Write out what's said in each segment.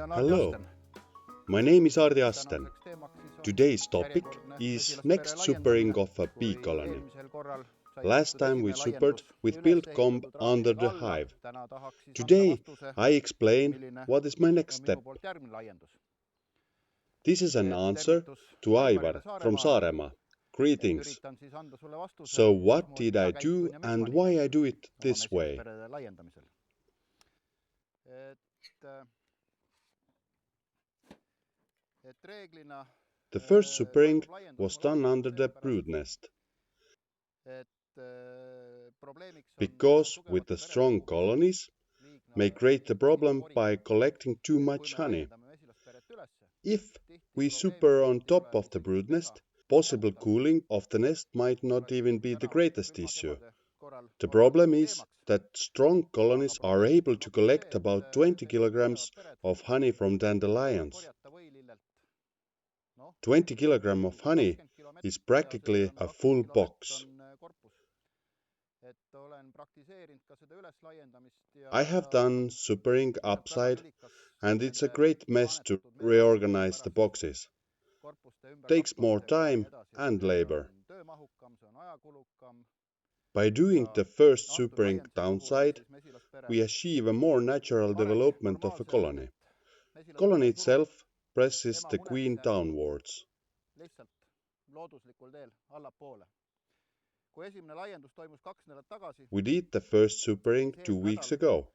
Hello, my name is Ardi Asten. Today's topic is next supering of a bee colony. Last time we supered with build comb under the hive. Today I explain what is my next step. This is an answer to Aivar from Saaremaa. Greetings. So what did I do and why I do it this way? The first supering was done under the brood nest. Because with the strong colonies may create the problem by collecting too much honey. If we super on top of the brood nest, possible cooling of the nest might not even be the greatest issue. The problem is that strong colonies are able to collect about 20 kilograms of honey from dandelions. 20 kilograms of honey is practically a full box. I have done supering upside and it's a great mess to reorganize the boxes. Takes more time and labor. By doing the first supering downside, we achieve a more natural development of a colony. Colony itself presses the queen downwards. We did the first supering 2 weeks ago.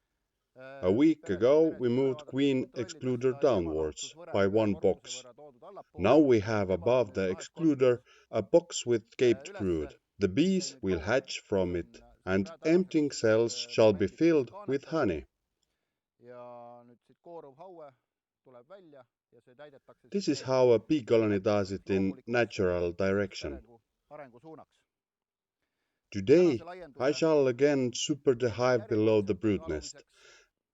A week ago we moved queen excluder downwards by one box. Now we have above the excluder a box with gaped brood. The bees will hatch from it and emptying cells shall be filled with honey. This is how a bee colony does it in natural direction. Today I shall again super the hive below the brood nest,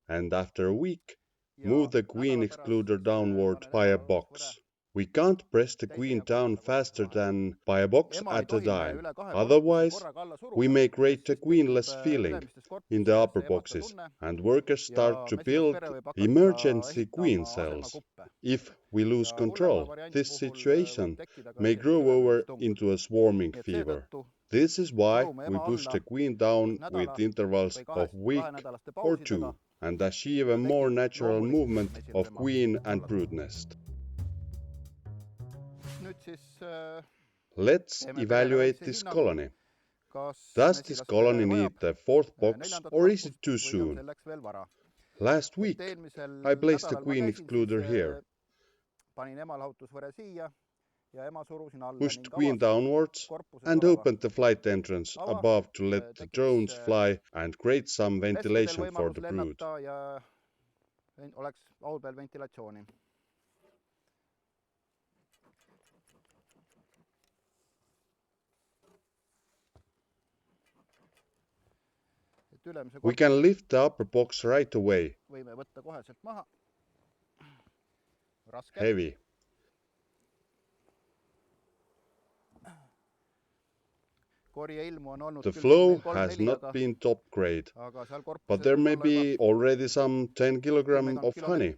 and after a week move the queen excluder downward by a box. We can't press the queen down faster than by a box at a time, otherwise we may create a queenless feeling in the upper boxes and workers start to build emergency queen cells. If we lose control, this situation may grow over into a swarming fever. This is why we push the queen down with intervals of week or two and achieve a more natural movement of queen and brood nest. Let's evaluate this colony. Does this colony need the fourth box or is it too soon? Last week I placed the queen excluder here. Pushed queen downwards and opened the flight entrance above to let the drones fly and create some ventilation for the brood. We can lift the upper box right away. Heavy. The flow has not been top grade, but there may be already some 10 kilograms of honey.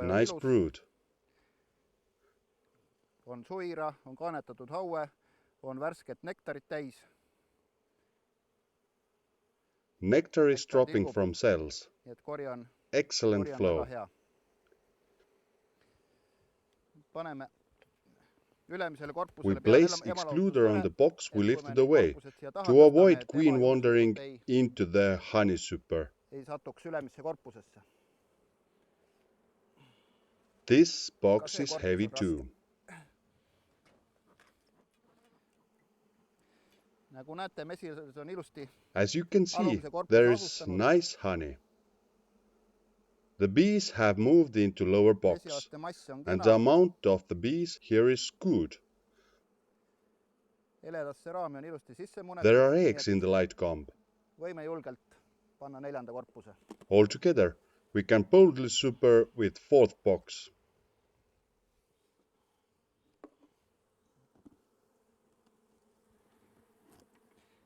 Nice brood. Nectar is dropping from cells. Excellent flow. We place excluder on the box we lifted away to avoid queen wandering into the honey super. This box is heavy too. As you can see, there is nice honey. The bees have moved into lower box, and the amount of the bees here is good. heledasse raami on ilusti sisse munetud. There are eggs in the light comb. Võime julgelt panna 4. korpuse. Altogether, we can boldly super with 4th box.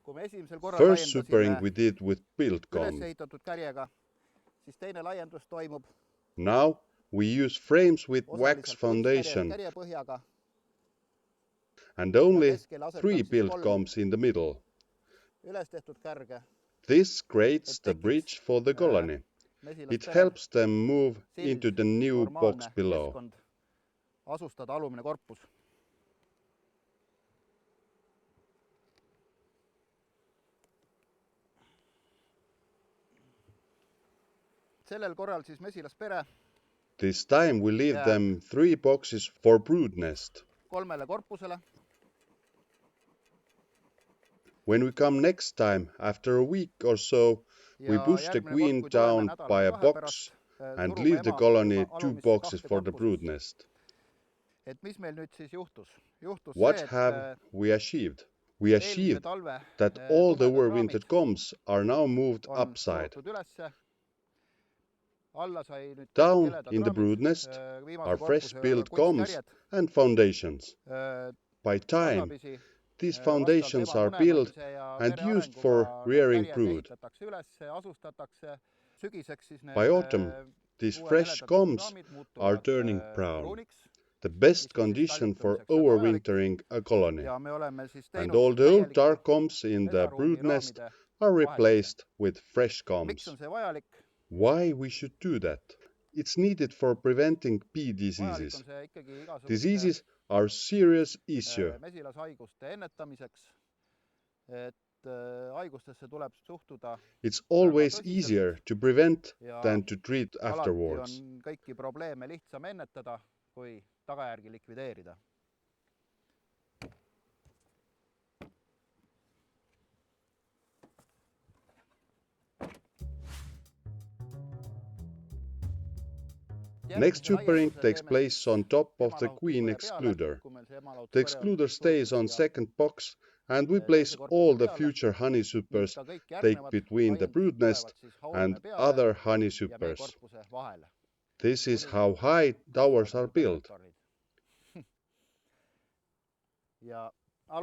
Kui me esimesel korral First supering we did with build comb. üles ehitatud kärjega, siis teine laiendus toimub Now we use frames with wax foundation kärjepõhjaga and only 3 build combs in the middle. üles tehtud kärge. This creates the bridge for the colony. It helps them move into the new box below. Asustada alumine korpus. Sellel korral siis mesilaspere. This time we leave them 3 boxes for brood nest. 3 korpusele. When we come next time, after a week or so, we push the queen down by a box and leave the colony 2 boxes for the brood nest. Et mis meil nüüd siis juhtus? What have we achieved? We achieved that all the overwintered combs are now moved upside. Down in the brood nest are fresh built combs and foundations. By time, these foundations are built and used for rearing brood. By autumn, these fresh combs are turning brown, the best condition for overwintering a colony. And all the old dark combs in the brood nest are replaced with fresh combs. Why we should do that? It's needed for preventing bee diseases. Diseases are a serious issue. It's always easier to prevent than to treat afterwards. Next supering takes place on top of the queen excluder. The excluder stays on 2nd box and we place all the future honey supers take between the brood nest and other honey supers. This is how high towers are built.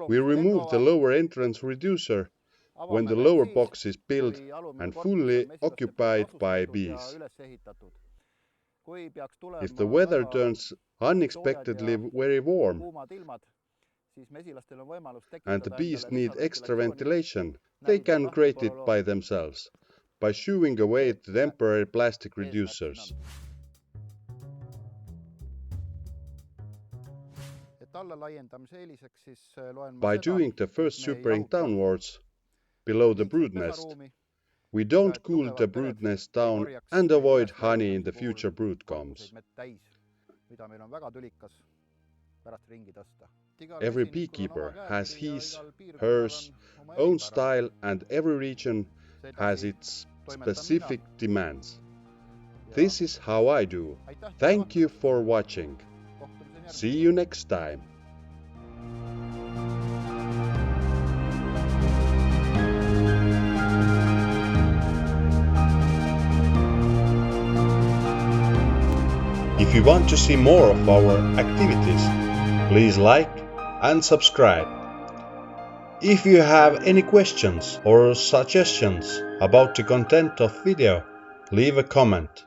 We remove the lower entrance reducer when the lower box is built and fully occupied by bees. If the weather turns unexpectedly very warm and the bees need extra ventilation, they can create it by themselves, by shooing away the temporary plastic reducers. By doing the first supering downwards, below the brood nest, we don't cool the brood nest down and avoid honey in the future brood combs. Every beekeeper has his, hers, own style and every region has its specific demands. This is how I do. Thank you for watching. See you next time. If you want to see more of our activities, please like and subscribe. If you have any questions or suggestions about the content of video, leave a comment.